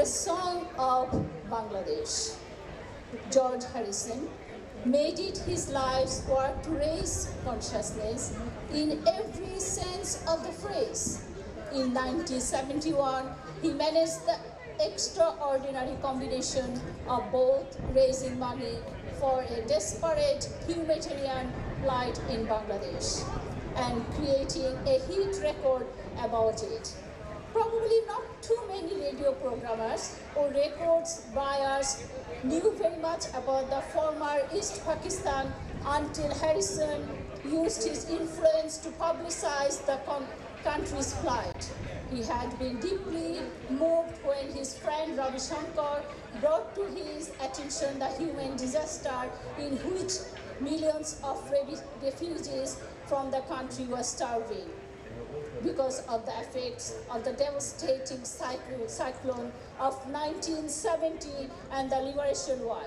a song of Bangladesh. George Harrison made it his life's work to raise consciousness in every sense of the phrase. In 1971, he managed the extraordinary combination of both raising money for a desperate humanitarian plight in Bangladesh and creating a hit record about it. Probably not too many radio programmers or records buyers knew very much about the former East Pakistan until Harrison used his influence to publicize the country's plight. He had been deeply moved when his friend Ravi Shankar brought to his attention the human disaster in which millions of refugees from the country were starving because of the effects of the devastating cyclone of 1970 and the Liberation War.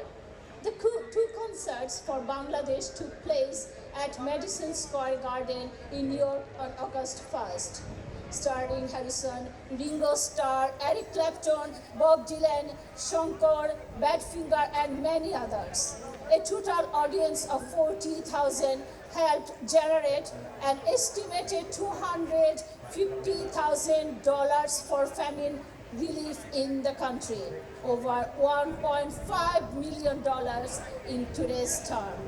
The two concerts for Bangladesh took place at Madison Square Garden in New York on August 1st, starring Harrison, Ringo Starr, Eric Clapton, Bob Dylan, Shankar, Badfinger, and many others. A total audience of 40,000 helped generate an estimated $250,000 for famine relief in the country, over $1.5 million in today's term.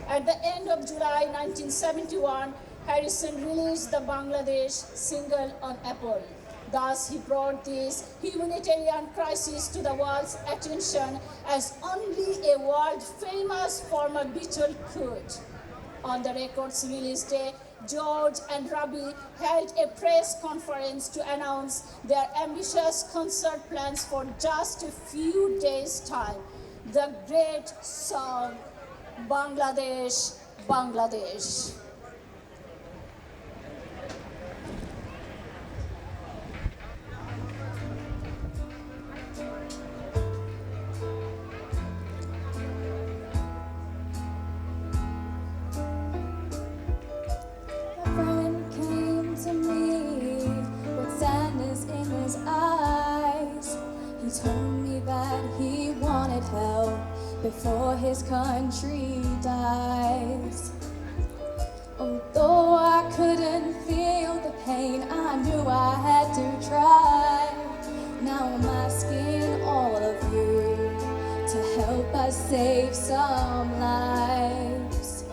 At the end of July 1971, Harrison released the Bangladesh single on Apple. Thus, he brought this humanitarian crisis to the world's attention as only a world-famous former Beatle could. On the record's release day, George and Ravi held a press conference to announce their ambitious concert plans for just a few days' time. The great song, Bangladesh, Bangladesh. He told me that he wanted help before his country dies. Although I couldn't feel the pain, I knew I had to try. Now I'm asking all of you to help us save some lives.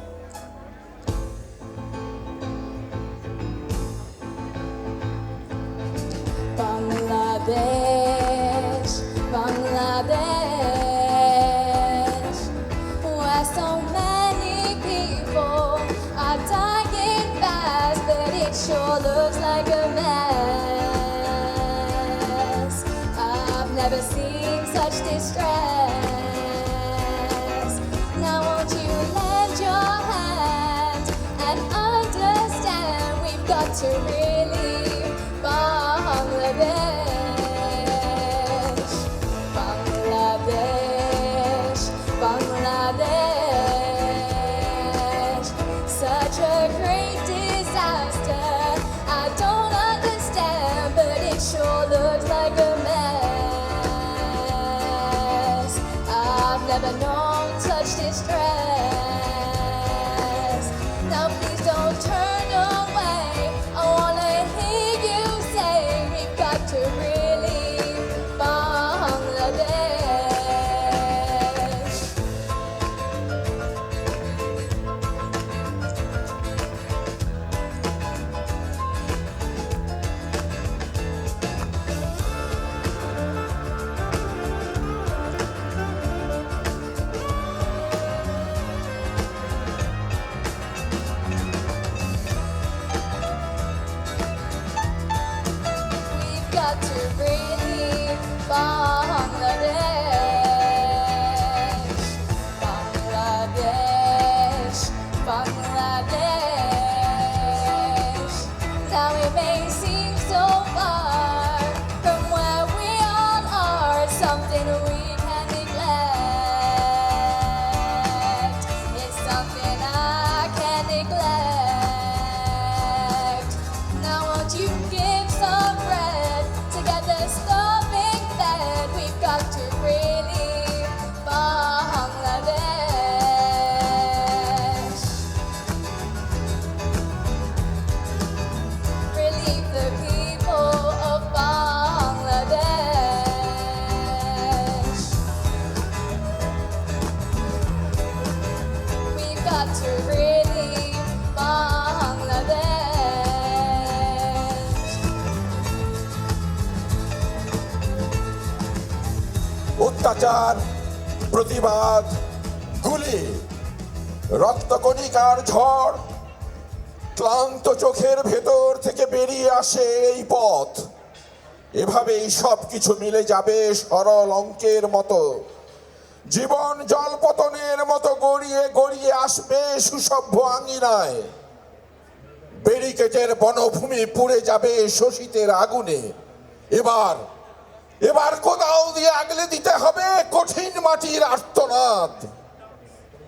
Bangladesh, Bangladesh, where so many people are dying fast, but it sure looks like a mess. I've never seen such distress. Now won't you lend your hand and understand we've got to relieve Bangladesh. Bangladesh, such a great disaster. I don't understand, but it sure looks like a mess. I've never known such distress. Now please don't turn away. I wanna hear you say we've got to relieve Bangladesh. Got to relieve Bangladesh, Bangladesh, Bangladesh. Now it may seem so far from where we all are, something we can neglect. It's something I can't neglect. Now won't you give some bread to get the starving fed? অত্যাচার, প্রতিবাদ, গুলি, রক্তকণিকার ঝড়, ক্লান্ত চোখের ভেতর থেকে বেরিয়ে আসে এই পথ। এভাবেই সবকিছু মিলে যাবে সরল অঙ্কের মতো। জীবন জলপতনের মতো গড়িয়ে গড়িয়ে আসবে সুসভ্য আঙিনায়। ব্যারিকেডের বনভূমি পুড়ে যাবে শোষিতের আগুনে। এবার এবার কোদাল দিয়ে আগলে দিতে হবে কঠিন মাটির আর্তনাদ।